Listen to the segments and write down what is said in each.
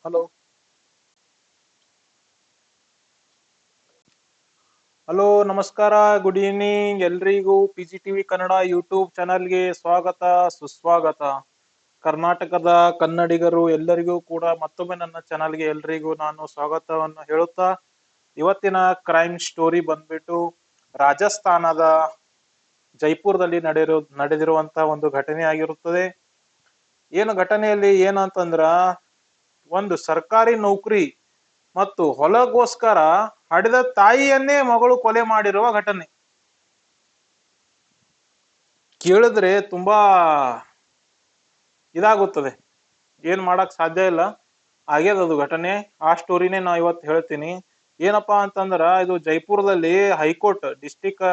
Hello hello ನಮಸ್ಕಾರ. Good evening ಎಲ್ರಿಗೂ. P G TV Kannada YouTube ಚಾನಲ್ಗೆ ಸ್ವಾಗತ ಸುಸ್ವಾಗತ. ಕರ್ನಾಟಕದ ಕನ್ನಡಿಗರು ಎಲ್ಲರಿಗೂ ಕೂಡ ಮತ್ತೊಮ್ಮೆ ನನ್ನ ಚಾನಲ್ಗೆ ಎಲ್ರಿಗೂ ನಾನು ಸ್ವಾಗತವನ್ನು ಹೇಳುತ್ತಾ, ಇವತ್ತಿನ ಕ್ರೈಮ್ ಸ್ಟೋರಿ ಬಂದ್ಬಿಟ್ಟು ರಾಜಸ್ಥಾನದ ಜೈಪುರದಲ್ಲಿ ನಡೆದಿರುವಂತಹ ಒಂದು ಘಟನೆ ಆಗಿರುತ್ತದೆ. ಏನು ಘಟನೆಯಲ್ಲಿ ಏನಂತಂದ್ರ, ಒಂದು ಸರ್ಕಾರಿ ನೌಕರಿ ಮತ್ತು ಹೊಲಗೋಸ್ಕರ ಹಡೆದ ತಾಯಿಯನ್ನೇ ಮಗಳು ಕೊಲೆ ಮಾಡಿರುವ ಘಟನೆ ಕೇಳಿದ್ರೆ ತುಂಬಾ ಇದಾಗುತ್ತದೆ. ಏನ್ ಮಾಡಕ್ ಸಾಧ್ಯ ಇಲ್ಲ, ಆಗ್ಯದ ಅದು ಘಟನೆ. ಆ ಸ್ಟೋರಿನೇ ನಾ ಇವತ್ತು ಹೇಳ್ತೀನಿ. ಏನಪ್ಪಾ ಅಂತಂದ್ರ, ಇದು ಜೈಪುರದಲ್ಲಿ ಹೈಕೋರ್ಟ್, ಡಿಸ್ಟಿಕ್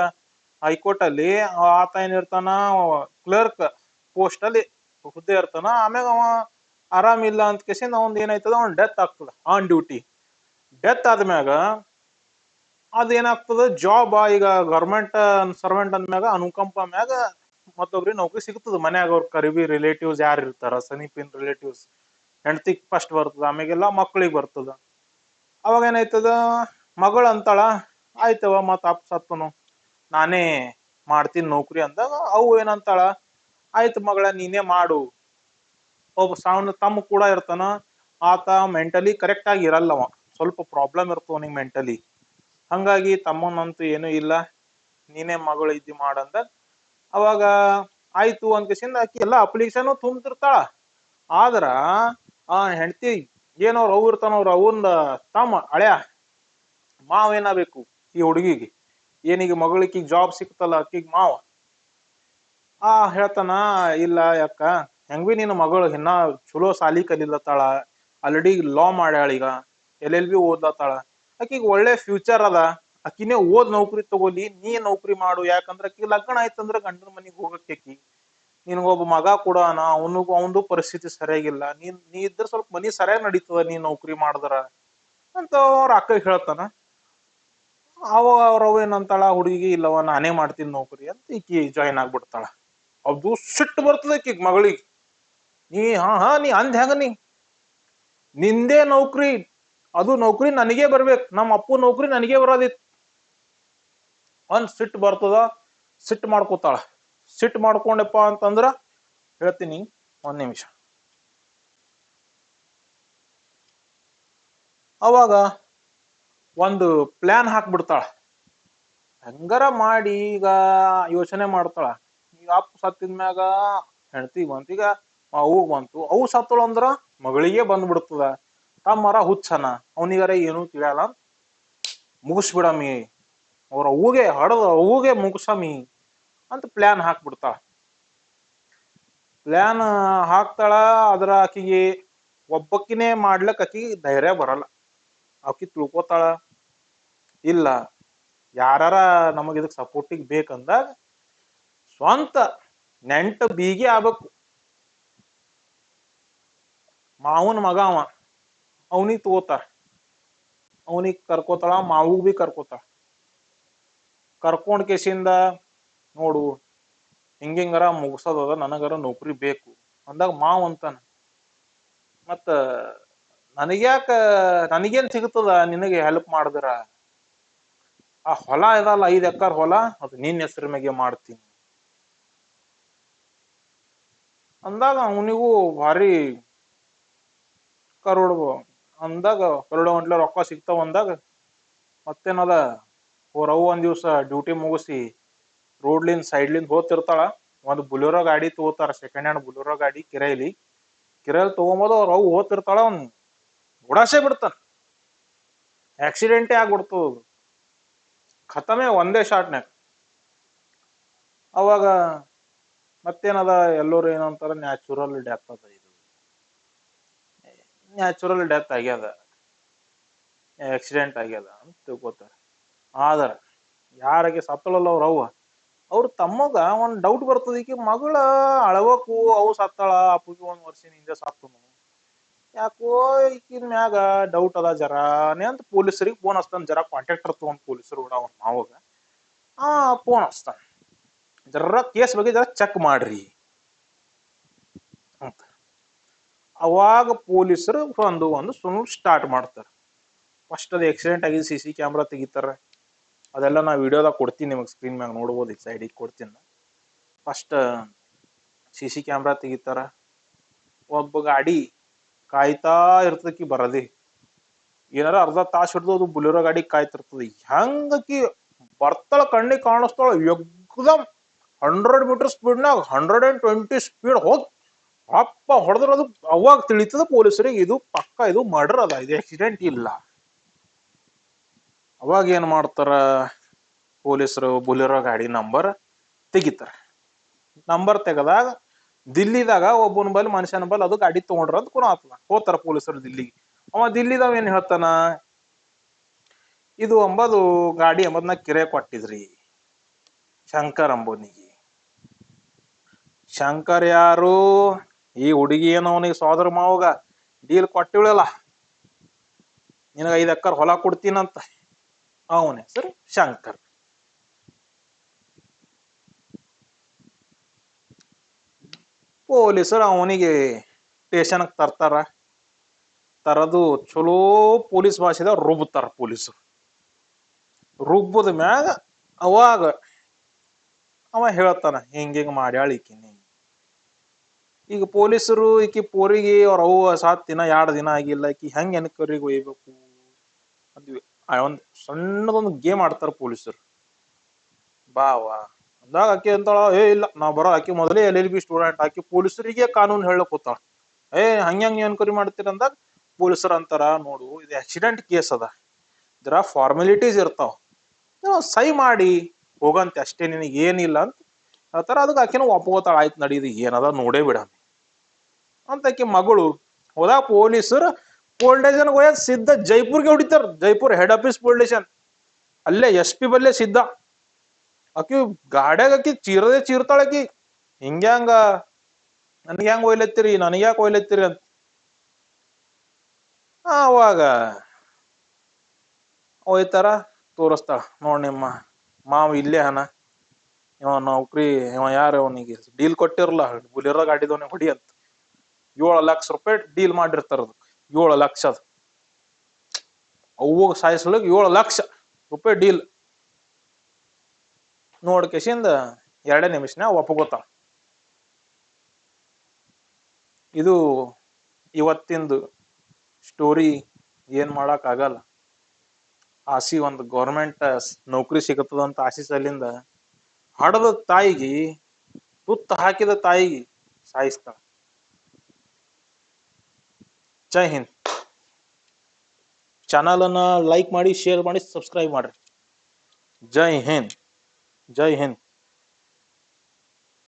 ಹೈಕೋರ್ಟ್ ಅಲ್ಲಿ ಆತ ಏನಿರ್ತಾನ, ಕ್ಲರ್ಕ್ ಪೋಸ್ಟ್ ಅಲ್ಲಿ ಹುದ್ದೆ ಇರ್ತಾನ. ಆಮ್ಯಾಗ ಅವ ಆರಾಮಿಲ್ಲ ಅಂತ ಕೇಸಿಂದ ಅವಂದ್ ಏನಾಯ್ತದ, ಅವ್ನ್ ಡೆತ್ ಆಗ್ತದ ಆನ್ ಡ್ಯೂಟಿ. ಡೆತ್ ಆದ್ಮ್ಯಾಗ ಅದೇನಾಗ್ತದ, ಜಾಬ್ ಈಗ ಗವರ್ಮೆಂಟ್ ಸರ್ವೆಂಟ್ ಅಂದ್ಮ್ಯಾಗ ಅನುಕಂಪ ಮ್ಯಾಗ ಮತ್ತೊಬ್ರಿಗೆ ನೌಕರಿ ಸಿಗ್ತದ. ಮನ್ಯಾಗ ಅವ್ರ ಕರಿಬಿ ರಿಲೇಟಿವ್ಸ್ ಯಾರು ಇರ್ತಾರ, ಸನಿಪಿನ್ ರಿಲೇಟಿವ್ಸ್, ಹೆಂಡತಿಗ್ ಫಸ್ಟ್ ಬರ್ತದ, ಆಮೇಲೆಲ್ಲ ಮಕ್ಕಳಿಗೆ ಬರ್ತದ. ಅವಾಗ ಏನಾಯ್ತದ, ಮಗಳ ಅಂತಾಳ, ಆಯ್ತವ ಮತ್ ಅಪ್ ಸತ್ತನು, ನಾನೇ ಮಾಡ್ತೀನಿ ನೌಕರಿ ಅಂದಾಗ ಅವು ಏನಂತಾಳ, ಆಯ್ತು ಮಗಳ ನೀನೇ ಮಾಡು. ಒಬ್ಬ ಸಣ್ಣ ತಮ್ಮ ಕೂಡ ಇರ್ತಾನ, ಆತ ಮೆಂಟಲಿ ಕರೆಕ್ಟ್ ಆಗಿ ಇರಲ್ಲವ, ಸ್ವಲ್ಪ ಪ್ರಾಬ್ಲಮ್ ಇರ್ತವ ಅವನಿಗೆ ಮೆಂಟಲಿ. ಹಂಗಾಗಿ ತಮ್ಮನಂತೂ ಏನೂ ಇಲ್ಲ, ನೀನೇ ಮಗಳು ಇದ್ದಿ ಮಾಡಂದ. ಅವಾಗ ಆಯ್ತು ಅಂದ್ಕೇಸಿಂದ ಆಕಿ ಎಲ್ಲ ಅಪ್ಲಿಕೇಶನ್ ತುಂಬ್ತಿರ್ತಾಳ. ಆದ್ರ ಆ ಹೆಂಡತಿ ಏನವ್ರ ಅವ್ ಇರ್ತಾನ, ಅವ್ರ ಅವನ್ ತಮ್ಮ ಹಳೆಯ ಮಾವ ಏನಾಗಬೇಕು ಈ ಹುಡುಗಿಗೆ, ಏನೀಗ ಮಗಳಿಗ ಜಾಬ್ ಸಿಕ್ತಲ್ಲ ಅಕ್ಕಿಗ್ ಮಾವ ಹೇಳ್ತಾನ, ಇಲ್ಲ ಯಾಕ ಹೆಂಗ್ ಬಿ ನಿನ್ನ ಮಗಳು ಇನ್ನ ಚಲೋ ಸಾಲಿ ಕಲಿಲತ್ತಾಳ, ಆಲ್ರೆಡಿ ಲಾ ಮಾಡ್ಯಾಳ, ಈಗ LLB ಓದ್ಲತ್ತಾಳ, ಆಕಿಗ್ ಒಳ್ಳೆ ಫ್ಯೂಚರ್ ಅದ, ಆಕಿನೇ ಓದ್ ನೌಕರಿ ತಗೋಲಿ, ನೀ ನೌಕರಿ ಮಾಡು. ಯಾಕಂದ್ರ ಆಕಿ ಲಗ್ನ ಆಯ್ತಂದ್ರ ಗಂಡನ ಮನಿಗ್ ಹೋಗಕ್ಕಿ, ನಿನ್ಗೊಬ್ಬ ಮಗ ಕೂಡ ಅವಂದು ಪರಿಸ್ಥಿತಿ ಸರಿಯಾಗಿಲ್ಲ, ನೀ ಇದ್ರ ಸ್ವಲ್ಪ ಮನಿ ಸರಿಯಾಗಿ ನಡೀತದ ನೀ ನೌಕರಿ ಮಾಡಿದ್ರ ಅಂತ ಅವ್ರ ಅಕ್ಕ ಹೇಳ್ತಾನ. ಅವಾಗ ಅವ್ರವ್ ಏನಂತಾಳ, ಹುಡುಗಿ ಇಲ್ಲವ ನಾನೇ ಮಾಡ್ತೀನಿ ನೌಕರಿ ಅಂತ ಈಕಿ ಜಾಯಿನ್ ಆಗ್ಬಿಡ್ತಾಳ. ಅದು ಸಿಟ್ಟು ಬರ್ತದ ಈಕಿಗ್ ಮಗಳಿಗೆ, ನೀ ಅಂದ್ ಹೆಂಗ, ನಿಂದೇ ನೌಕರಿ, ಅದು ನೌಕರಿ ನನಗೇ ಬರ್ಬೇಕು, ನಮ್ಮ ಅಪ್ಪು ನೌಕರಿ ನನಗೇ ಬರೋದಿತ್ತು ಒಂದ್ ಸಿಟ್ಟು ಬರ್ತದ. ಸಿಟ್ಟು ಮಾಡ್ಕೋತಾಳ. ಸಿಟ್ಟು ಮಾಡ್ಕೊಂಡಪ್ಪ ಅಂತಂದ್ರ ಹೇಳ್ತೀನಿ, ಒಂದ್ ನಿಮಿಷ. ಅವಾಗ ಒಂದು ಪ್ಲಾನ್ ಹಾಕ್ಬಿಡ್ತಾಳ. ಹೆಂಗಾರ ಮಾಡಿ ಈಗ ಯೋಚನೆ ಮಾಡ್ತಾಳ, ಈಗ ಅಪ್ಪ ಸತ್ತಿದ್ಮ್ಯಾಗ ಹೆಂಡತಿಗ್ ಬಂತು, ಈಗ ಅವ್ಗ್ ಬಂತು, ಅವು ಸತ್ತಳು ಅಂದ್ರ ಮಗಳಿಗೆ ಬಂದ್ಬಿಡ್ತದ. ತಮ್ಮರ ಹುಚ್ಚನ, ಅವನಿಗಾರ ಏನು ತಿಳಿಯಲ್ಲ, ಮುಗಿಸ್ಬಿಡಮಿ, ಅವ್ರ ಅವ್ಗೆ ಹಡದ ಅವ್ಗೆ ಮುಗಿಸಮಿ ಅಂತ ಪ್ಲಾನ್ ಹಾಕ್ಬಿಡ್ತಾಳ. ಪ್ಲಾನ್ ಹಾಕ್ತಾಳ. ಅದ್ರ ಆಕಿಗೆ ಒಬ್ಬಕ್ಕಿನೇ ಮಾಡ್ಲಕ್ ಆಕಿಗೆ ಧೈರ್ಯ ಬರಲ್ಲ. ಆಕಿ ತಿಳ್ಕೊತಾಳ, ಇಲ್ಲ ಯಾರ ನಮಗ್ ಇದಕ್ ಸಪೋರ್ಟಿಗ್ ಬೇಕಂದಾಗ ಸ್ವಂತ ನೆಂಟ ಬೀಗಿ ಆಗ್ಬೇಕು. ಮಾವನ್ ಮಗ ಅವ, ಅವನಿಗೆ ತಗೋತಾರ, ಅವನಿಗೆ ಕರ್ಕೋತಾಳ, ಮಾವುಗ್ ಬಿ ಕರ್ಕೋತಾಳ. ಕರ್ಕೊಂಡ್ ಕೇಸಿಂದ ನೋಡು ಹಿಂಗಿಂಗಾರ ಮುಗಿಸೋದದ, ನನಗಾರ ನೌಕರಿ ಬೇಕು ಅಂದಾಗ ಮಾವ್ ಅಂತಾನ, ಮತ್ತ ನನಗ್ಯಾಕ, ನನಗೇನ್ ಸಿಗ್ತದ ನಿನಗೆ ಹೆಲ್ಪ್ ಮಾಡಿದ್ರ, ಆ ಹೊಲ ಇದಲ್ಲ 5 ಎಕರ್ ಹೊಲ, ಅದು ನಿನ್ನ ಹೆಸರ ಮ್ಯಾಗೆ ಮಾಡ್ತೀನಿ ಅಂದಾಗ ಅವನಿಗೂ ಭಾರಿ ಕರೋಡ್ ಅಂದಾಗ, ಕರೋಡ ಗಂಟ್ಲೆ ರೊಕ್ಕ ಸಿಗ್ತಾವ ಅಂದಾಗ ಮತ್ತೇನದ, ಅವ್ರವ್ವ ಒಂದ್ ದಿವ್ಸ ಡ್ಯೂಟಿ ಮುಗಿಸಿ ರೋಡ್ಲಿಂದ ಸೈಡ್ಲಿಂದ ಹೋಗ್ತಿರ್ತಾಳ. ಒಂದು ಬುಲೆರೋ ಗಾಡಿ ತಗೋತಾರ, ಸೆಕೆಂಡ್ ಹ್ಯಾಂಡ್ ಬುಲೆರೋ ಗಾಡಿ ಕಿರಾಯಿಲಿ ತಗೊಂಬೋದು. ಅವ್ರ ಅವು ಹೋಗ್ತಿರ್ತಾಳ, ಅವ್ನ್ ಓಡಾಸೆ ಬಿಡ್ತಾನ, ಆಕ್ಸಿಡೆಂಟೇ ಆಗ್ಬಿಡ್ತದ, ಖತಮೆ ಒಂದೇ ಶಾಟ್ನ್ಯಾಗ. ಅವಾಗ ಮತ್ತೇನದ, ಎಲ್ಲರೂ ಏನಂತಾರ, ನ್ಯಾಚುರಲ್ ಡೆತ್ ಅದ, ಇದು ನ್ಯಾಚುರಲ್ ಡೆತ್ ಆಗ್ಯದ, ಆಕ್ಸಿಡೆಂಟ್ ಆಗ್ಯದ ಅಂತ ತಿಳ್ಕೊತಾರ. ಆದ್ರ ಯಾರಿಗೆ ಸತ್ತಳಲ್ಲ ಅವ್ರ ಅವ್ವ, ಅವ್ರ ತಮ್ಮಗ ಒಂದ್ ಡೌಟ್ ಬರ್ತದ, ಈಕಿ ಮಗಳ ಅಳವಕು ಅವು ಸತ್ತಾಳ, ಅಪ್ಪಗೆ 1 ವರ್ಷದ ಹಿಂದೆ ಸತ್ತನು, ಯಾಕೋ ಈಕಿನ ಮ್ಯಾಗ ಡೌಟ್ ಅದ ಜರಾನೇ ಅಂತ ಪೊಲೀಸರಿಗೆ ಫೋನ್ ಹಚ್ತಾನ. ಜರಾ ಕಾಂಟ್ಯಾಕ್ಟರ್ ತಗೊಂಡ್ ಪೊಲೀಸರು ಕೂಡ ಅವ್ನ ಮಾವಗ ಫೋನ್ ಹಚ್ತಾನ, ಜರ ಕೇಸ್ ಬಗ್ಗೆ ಜರ ಚೆಕ್ ಮಾಡ್ರಿ ಅಂತ. ಅವಾಗ ಪೊಲೀಸರು ಒಂದು ಸುಮ್ಮನೆ ಸ್ಟಾರ್ಟ್ ಮಾಡ್ತಾರೆ. ಫಸ್ಟ್ ಅದು ಆಕ್ಸಿಡೆಂಟ್ ಆಗಿ CC ಕ್ಯಾಮ್ರಾ ತೆಗಿತಾರ. ಅದೆಲ್ಲ ನಾ ವಿಡಿಯೋದಾಗ ಕೊಡ್ತೀನಿ, ನಿಮಗೆ ಸ್ಕ್ರೀನ್ ಮ್ಯಾಗ ನೋಡ್ಬೋದು, ಈ ಸೈಡಿಗೆ ಕೊಡ್ತೀನಿ. ಫಸ್ಟ್ CC ಕ್ಯಾಮ್ರಾ ತೆಗಿತಾರ. ಒಬ್ಬ ಗಾಡಿ ಕಾಯ್ತಾ ಇರ್ತದಕ್ಕಿ ಬರದಿ, ಏನಾರ ಅರ್ಧ ತಾಸು ಹಿಡ್ದು ಅದು ಬುಲೆರೋ ಗಾಡಿ ಕಾಯ್ತಿರ್ತದ. ಹೆಂಗಕಿ ಬರ್ತಾಳ, ಕಣ್ಣಿಗೆ ಕಾಣಿಸ್ತಾಳ, ಎಕ್ದಮ್ 100 ಮೀಟರ್ ಸ್ಪೀಡ್ನಾಗ 120 ಸ್ಪೀಡ್ ಹೋಗಿ ಅಪ್ಪ ಹೊಡೆದ್ರ ಅದು ಅವಾಗ ತಿಳಿತದ ಪೊಲೀಸರಿಗೆ ಇದು ಪಕ್ಕ ಇದು ಮರ್ಡರ್ ಅದ, ಇದು ಆಕ್ಸಿಡೆಂಟ್ ಇಲ್ಲ. ಅವಾಗ ಏನ್ ಮಾಡ್ತಾರ ಪೊಲೀಸರು, ಬುಲೆರೋ ಗಾಡಿ ನಂಬರ್ ತೆಗಿತಾರ. ನಂಬರ್ ತೆಗದಾಗ ದಿಲ್ಲಿದಾಗ ಒಬ್ಬನ ಬಲ್ ಮನುಷ್ಯನ ಬಲ್ ಅದು ಗಾಡಿ ತಗೊಂಡ್ರ ಅಂತ ಕೂಡ ಆತದ. ಹೋಗ್ತಾರ ಪೊಲೀಸರು ದಿಲ್ಲಿಗೆ. ಅವ ದಿಲ್ಲಿದಾವ್ ಏನ್ ಹೇಳ್ತಾನ, ಇದು ಅಂಬದು ಗಾಡಿ ಅಂಬದ್ನ ಕಿರೆ ಕೊಟ್ಟಿದ್ರಿ ಶಂಕರ್ ಅಂಬೋನಿಗೆ. ಶಂಕರ್ ಯಾರು, ಈ ಹುಡುಗಿ ಏನೋ ಅವನಿಗೆ ಸೋದರ ಮಾವಗ ಡೀಲ್ ಕೊಟ್ಟಿವಳಲ್ಲ, ನಿನಗ 5 ಎಕರೆ ಹೊಲ ಕೊಡ್ತೀನಂತ, ಅವನ ಹೆಸರು ಶಂಕರ್. ಪೊಲೀಸರು ಅವನಿಗೆ ಸ್ಟೇಷನ್ ತರ್ತಾರ. ತರದು ಚಲೋ ಪೊಲೀಸ್ ಭಾಷೆದ ರುಬ್ತಾರ ಪೊಲೀಸರು. ರುಬ್ಬದ ಮ್ಯಾಗ ಅವಾಗ ಅವ ಹೇಳ್ತಾನ, ಹಿಂಗಿಂಗ್ ಮಾಡ್ಯಾಳ ಈಕಿನಿ. ಈಗ ಪೊಲೀಸರು ಈಕಿ ಪೋರಿಗೆ ಅವ್ರ ಅವ್ವ ಸಾತ್ ದಿನ 2 ದಿನ ಆಗಿಲ್ಲ, ಈಕಿ ಹೆಂಗ್ ಎನ್ಕ್ವೈರಿಗೆ ಒಯ್ಬೇಕು ಅದ್ವಿ. ಒಂದ್ ಸಣ್ಣದೊಂದು ಗೇಮ್ ಆಡ್ತಾರ ಪೊಲೀಸರು. ಬಾವಾ ಅಂದಾಗ ಆಕಿ ಅಂತಾಳ, ಇಲ್ಲ ನಾ ಬರೋ, ಆಕಿ ಮೊದಲೇ LLB ಸ್ಟೂಡೆಂಟ್, ಆಕಿ ಪೊಲೀಸರಿಗೆ ಕಾನೂನು ಹೇಳಕ್ ಕೂತಾಳ. ಹಂಗ್ಯಾಂಗ್ ಎನ್ಕ್ವೈರಿ ಮಾಡ್ತೀರ ಅಂದಾಗ ಪೊಲೀಸರು ಅಂತಾರ, ನೋಡು ಇದು ಆಕ್ಸಿಡೆಂಟ್ ಕೇಸ್ ಅದ, ಇದರ ಫಾರ್ಮಾಲಿಟೀಸ್ ಇರ್ತಾವ, ಸಹಿ ಮಾಡಿ ಹೋಗಂತೆ ಅಷ್ಟೇ, ನಿನಗೆ ಏನಿಲ್ಲ ಅಂತ ಹೇಳ್ತಾರ. ಅದಕ್ಕೆ ಆಕಿನ ಒಪ್ಕೋತಾಳ, ಆಯ್ತು ನಡೀದು ಏನದ ನೋಡೇ ಬಿಡ ಅಂತ. ಆಕಿ ಮಗಳು ಹೋದಾಗ ಪೊಲೀಸರು ಪೊಲೀಸ್ ಸ್ಟೇಷನ್ ಹೋಯ್ ಸಿದ್ಧ ಜೈಪುರ್ಗೆ ಹೊಡಿತಾರ. Jaipur head office police station, ಅಲ್ಲೇ SP ಬಲ್ಲೇ ಸಿದ್ಧ. ಆಕಿ ಗಾಡ್ಯಾಗ ಆಕಿ ಚೀರ್ತಾಳ. ಆಕಿ ಹಿಂಗ್ಯಾಂಗ ನನ್ಗೆ ಹೆಂಗ್ ಒಯ್ಲತ್ತೀರಿ, ನನಗ್ಯಾಕೆ ಒಯ್ಲತ್ತೀರಿ ಅಂತ. ಅವಾಗ ಹೋಯ್ತಾರ, ತೋರಿಸ್ತಾಳ, ನೋಡ್ ನಿಮ್ಮ ಮಾವ ಇಲ್ಲೇ ಹನ, ಇವ ನೌಕರಿ, ಇವ ಯಾರು, ಅವನಿಗೆ ಡೀಲ್ ಕೊಟ್ಟಿರಲ್ಲ ಬುಲೆರೋ ಗಾಡಿದವನಿಗೆ ಹೊಡಿ ಅಂತ. 7 ಲಕ್ಷ ರೂಪಾಯಿ ಡೀಲ್ ಮಾಡಿರ್ತಾರ. ಅದಕ್ಕೆ 7 ಲಕ್ಷ, ಅವ್ವಗ ಸಾಯಿಸ್ಲಿಕ್ಕೆ 7 ಲಕ್ಷ ರೂಪಾಯಿ ಡೀಲ್. ನೋಡ್ಕೆಸಿಂದ 2 ನಿಮಿಷನ ಒಪ್ಪಗೋತಾಳ. ಇದು ಇವತ್ತಿಂದು ಸ್ಟೋರಿ. ಏನ್ ಮಾಡಕ್ ಆಗಲ್ಲ, ಆಸಿ ಒಂದು ಗೌರ್ಮೆಂಟ್ ನೌಕರಿ ಸಿಗತ್ತದ ಅಂತ ಆಸಿ ಸಲಿಂದ ಹಡದ ತಾಯಿಗೆ, ತುತ್ತ ಹಾಕಿದ ತಾಯಿಗೆ ಸಾಯಿಸ್ತಾಳ. ಜೈ ಹಿಂದ್. ಚಾನಲ್ ಅನ್ನ ಲೈಕ್ ಮಾಡಿ, ಶೇರ್ ಮಾಡಿ, ಸಬ್ಸ್ಕ್ರೈಬ್ ಮಾಡ್ರಿ. ಜೈ ಹಿಂದ್, ಜೈ ಹಿಂದ್.